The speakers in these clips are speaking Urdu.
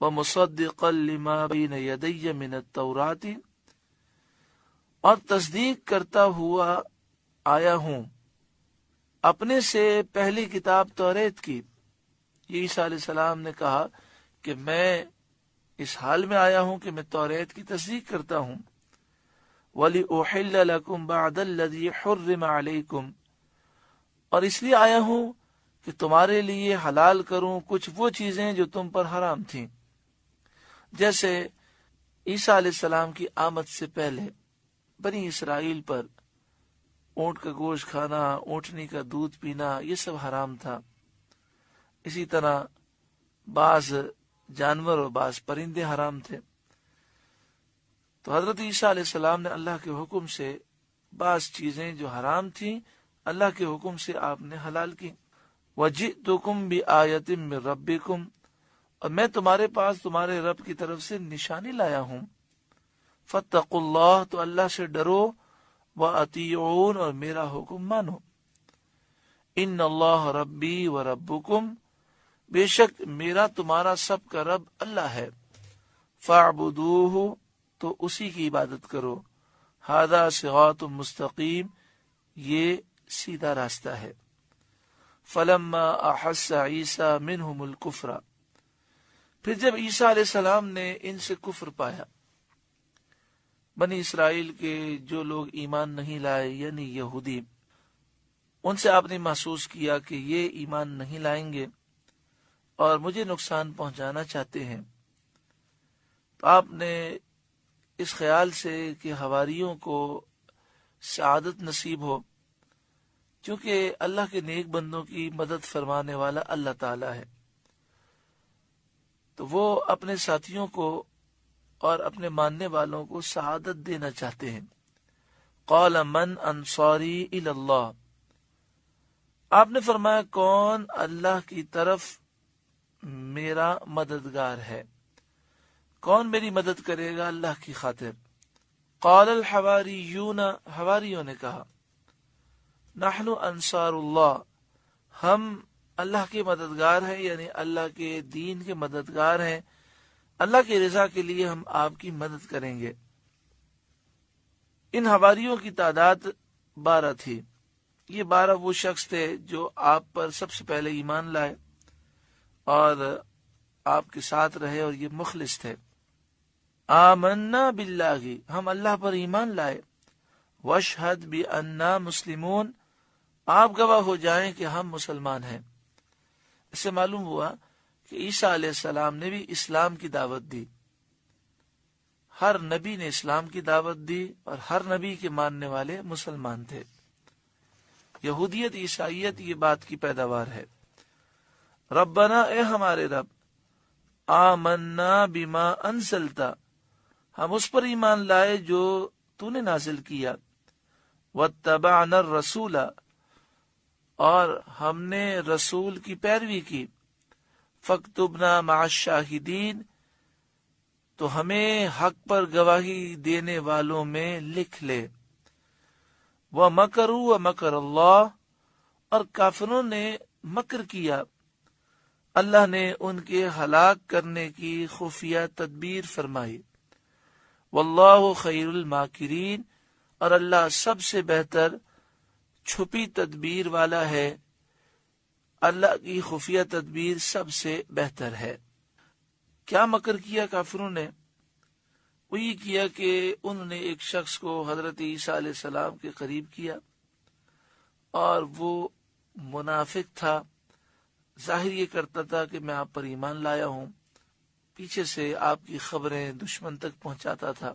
وَمُصَدِّقًا لِمَا بَيْنَ يَدَيَّ مِنَ التَّوْرَاةِ، اور تصدیق کرتا ہوا آیا ہوں اپنے سے پہلی کتاب توریت کی۔ یہ عیسیٰ علیہ السلام نے کہا کہ میں اس حال میں آیا ہوں کہ میں توریت کی تصدیق کرتا ہوں۔ وَلِأُحِلَّ لَكُمْ بَعْدَ الَّذِي حُرِّمَ عَلَيْكُمْ، اور اس لیے آیا ہوں کہ تمہارے لیے حلال کروں کچھ وہ چیزیں جو تم پر حرام تھیں۔ جیسے عیسیٰ علیہ السلام کی آمد سے پہلے بنی اسرائیل پر اونٹ کا گوشت کھانا، اونٹنی کا دودھ پینا، یہ سب حرام تھا۔ اسی طرح بعض جانور اور بعض پرندے حرام تھے۔ تو حضرت عیسیٰ علیہ السلام نے اللہ کے حکم سے بعض چیزیں جو حرام تھیں اللہ کے حکم سے آپ نے حلال کی۔ وَجِئْتُكُمْ بِآیَةٍ مِّن رَبِّكُمْ، اور میں تمہارے پاس تمہارے رب کی طرف سے نشانی لایا ہوں۔ فَاتَّقُوا اللَّهَ، تو اللہ سے ڈرو، وَأَطِیعُونَ، اور میرا حکم مانو۔ إِنَّ اللَّهَ رَبِّي وَرَبُّكُمْ، بے شک میرا تمہارا سب کا رب اللہ ہے۔ فَاعْبُدُوهُ، تو اسی کی عبادت کرو۔ هَذَا صِرَاطٌ مُسْتَقِيمٌ، یہ سیدھا راستہ ہے۔ فَلَمَّا أَحَسَّ عِیسیٰ مِنْهُمُ الْكُفْرَ، پھر جب عیسیٰ علیہ السلام نے ان سے کفر پایا، بنی اسرائیل کے جو لوگ ایمان نہیں لائے یعنی یہودی، ان سے آپ نے محسوس کیا کہ یہ ایمان نہیں لائیں گے اور مجھے نقصان پہنچانا چاہتے ہیں، تو آپ نے اس خیال سے کہ حواریوں کو سعادت نصیب ہو، چونکہ اللہ کے نیک بندوں کی مدد فرمانے والا اللہ تعالی ہے، تو وہ اپنے ساتھیوں کو اور اپنے ماننے والوں کو سعادت دینا چاہتے ہیں۔ قال من انصاری الی اللہ، آپ نے فرمایا کون اللہ کی طرف میرا مددگار ہے، کون میری مدد کرے گا اللہ کی خاطر۔ قال الحواریون، حواریوں نے کہا نحن انصار اللہ، ہم اللہ کے مددگار ہیں، یعنی اللہ کے دین کے مددگار ہیں، اللہ کی رضا کے لیے ہم آپ کی مدد کریں گے۔ ان حواریوں کی تعداد 12 تھی۔ یہ 12 وہ شخص تھے جو آپ پر سب سے پہلے ایمان لائے اور آپ کے ساتھ رہے، اور یہ مخلص تھے۔ آمنا باللہ، ہم اللہ پر ایمان لائے، واشہد بأننا مسلمون، آپ گواہ ہو جائیں کہ ہم مسلمان ہیں۔ اس سے معلوم ہوا کہ عیسیٰ علیہ السلام نے بھی اسلام کی دعوت دی، ہر نبی نے اسلام کی دعوت دی اور ہر نبی کے ماننے والے مسلمان تھے۔ یہودیت عیسائیت یہ بات کی پیداوار ہے۔ ربنا، اے ہمارے رب، آمنا بما انزلتا، ہم اس پر ایمان لائے جو تو نے نازل کیا، واتبعنا الرسول، اور ہم نے رسول کی پیروی کی، فاکتبنا مع الشاہدین، تو ہمیں حق پر گواہی دینے والوں میں لکھ لے۔ وَمَكَرُوا وَمَكَرَ اللَّهُ، اور کافروں نے مکر کیا، اللہ نے ان کے ہلاک کرنے کی خفیہ تدبیر فرمائی۔ واللہ خیر الماکرین، اور اللہ سب سے بہتر چھپی تدبیر والا ہے، اللہ کی خفیہ تدبیر سب سے بہتر ہے۔ کیا مکر کیا کافروں نے؟ وہ یہ کیا کہ انہوں نے ایک شخص کو حضرت عیسیٰ علیہ السلام کے قریب کیا، اور وہ منافق تھا، ظاہر یہ کرتا تھا کہ میں آپ پر ایمان لایا ہوں، پیچھے سے آپ کی خبریں دشمن تک پہنچاتا تھا۔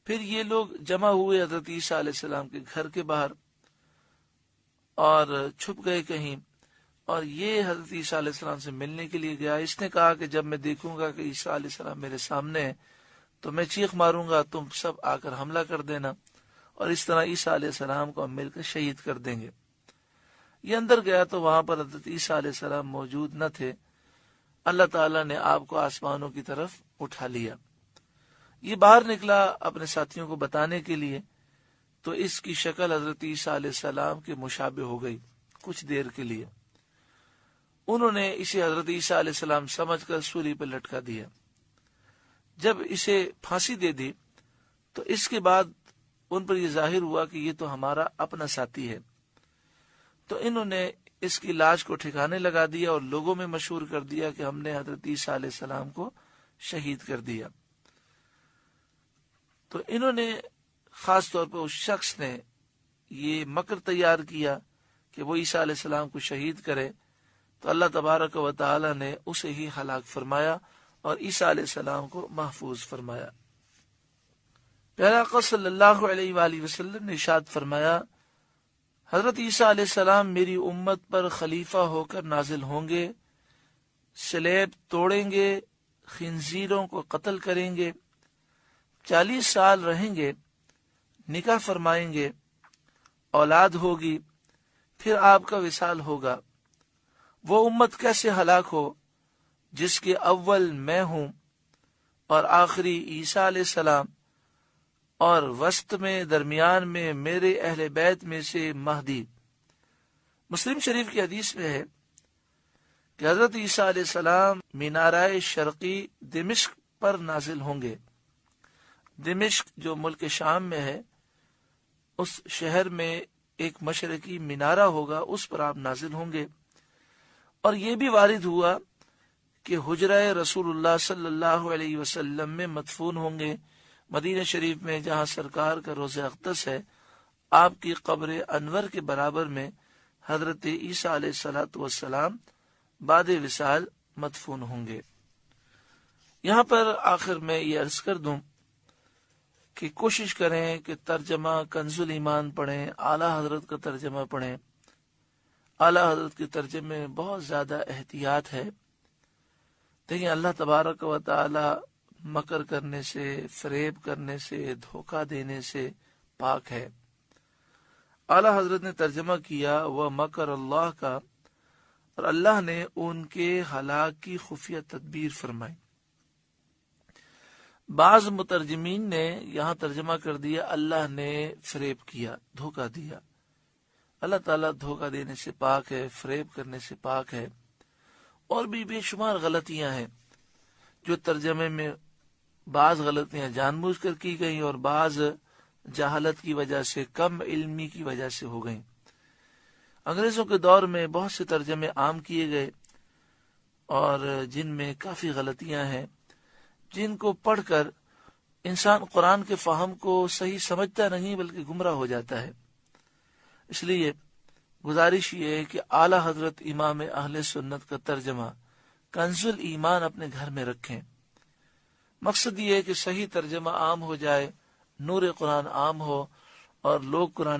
پھر یہ لوگ جمع ہوئے حضرت عیسیٰ علیہ السلام کے گھر کے باہر اور چھپ گئے کہیں، اور یہ حضرت عیسیٰ علیہ السلام سے ملنے کے لیے گیا۔ اس نے کہا کہ جب میں دیکھوں گا کہ عیسیٰ علیہ السلام میرے سامنے ہے تو میں چیخ ماروں گا، تم سب آ کر حملہ کر دینا، اور اس طرح عیسیٰ علیہ السلام کو ہم مل کر شہید کر دیں گے۔ یہ اندر گیا تو وہاں پر حضرت عیسیٰ علیہ السلام موجود نہ تھے۔ اللہ تعالیٰ نے آپ کو آسمانوں کی طرف اٹھا لیا۔ یہ باہر نکلا اپنے ساتھیوں کو بتانے کے لیے، تو اس کی شکل حضرت عیسیٰ علیہ السلام کے مشابہ ہو گئی کچھ دیر کے لیے۔ انہوں نے اسے حضرت عیسیٰ علیہ السلام سمجھ کر سولی پر لٹکا دیا۔ جب اسے پھانسی دے دی تو اس کے بعد ان پر یہ ظاہر ہوا کہ یہ تو ہمارا اپنا ساتھی ہے، تو انہوں نے اس کی لاش کو ٹھکانے لگا دیا اور لوگوں میں مشہور کر دیا کہ ہم نے حضرت عیسیٰ علیہ السلام کو شہید کر دیا۔ تو انہوں نے خاص طور پر اس شخص نے یہ مکر تیار کیا کہ وہ عیسیٰ علیہ السلام کو شہید کرے، تو اللہ تبارک و تعالی نے اسے ہی ہلاک فرمایا اور عیسیٰ علیہ السلام کو محفوظ فرمایا۔ پیارے آقا صلی اللہ علیہ وآلہ وسلم نے ارشاد فرمایا، حضرت عیسیٰ علیہ السلام میری امت پر خلیفہ ہو کر نازل ہوں گے، سلیب توڑیں گے، خنزیروں کو قتل کریں گے، 40 سال رہیں گے، نکاح فرمائیں گے، اولاد ہوگی، پھر آپ کا وصال ہوگا۔ وہ امت کیسے ہلاک ہو جس کے اول میں ہوں اور آخری عیسیٰ علیہ السلام اور وسط میں درمیان میں میرے اہل بیت میں سے مہدی۔ مسلم شریف کی حدیث میں ہے کہ حضرت عیسیٰ علیہ السلام مینارۂ شرقی دمشق پر نازل ہوں گے۔ دمشق جو ملک شام میں ہے، اس شہر میں ایک مشرقی مینارہ ہوگا، اس پر آپ نازل ہوں گے۔ اور یہ بھی وارد ہوا کہ حجرہ رسول اللہ صلی اللہ علیہ وسلم میں مدفون ہوں گے، مدینہ شریف میں جہاں سرکار کا روضہ اقدس ہے، آپ کی قبر انور کے برابر میں حضرت عیسیٰ علیہ السلام بعد وصال مدفون ہوں گے۔ یہاں پر آخر میں یہ عرض کر دوں کہ کوشش کریں کہ ترجمہ کنز الایمان پڑھیں، اعلیٰ حضرت کا ترجمہ پڑھیں۔ اعلیٰ حضرت کے ترجمے میں بہت زیادہ احتیاط ہے۔ دیکھیں اللہ تبارک و تعالی مکر کرنے سے، فریب کرنے سے، دھوکہ دینے سے پاک ہے۔ اعلیٰ حضرت نے ترجمہ کیا وہ مکر اللہ کا، اور اللہ نے ان کے ہلاک کی خفیہ تدبیر فرمائی۔ بعض مترجمین نے یہاں ترجمہ کر دیا اللہ نے فریب کیا، دھوکہ دیا۔ اللہ تعالیٰ دھوکہ دینے سے پاک ہے، فریب کرنے سے پاک ہے۔ اور بھی بے شمار غلطیاں ہیں جو ترجمے میں بعض غلطیاں جان بوجھ کر کی گئیں اور بعض جہالت کی وجہ سے، کم علمی کی وجہ سے ہو گئیں۔ انگریزوں کے دور میں بہت سے ترجمے عام کیے گئے اور جن میں کافی غلطیاں ہیں، جن کو پڑھ کر انسان قرآن کے فہم کو صحیح سمجھتا نہیں بلکہ گمراہ ہو جاتا ہے۔ اس لیے گزارش یہ ہے کہ اعلیٰ حضرت امام اہل سنت کا ترجمہ کنز الایمان اپنے گھر میں رکھیں۔ مقصد یہ ہے کہ صحیح ترجمہ عام ہو جائے، نور قرآن عام ہو اور لوگ قرآن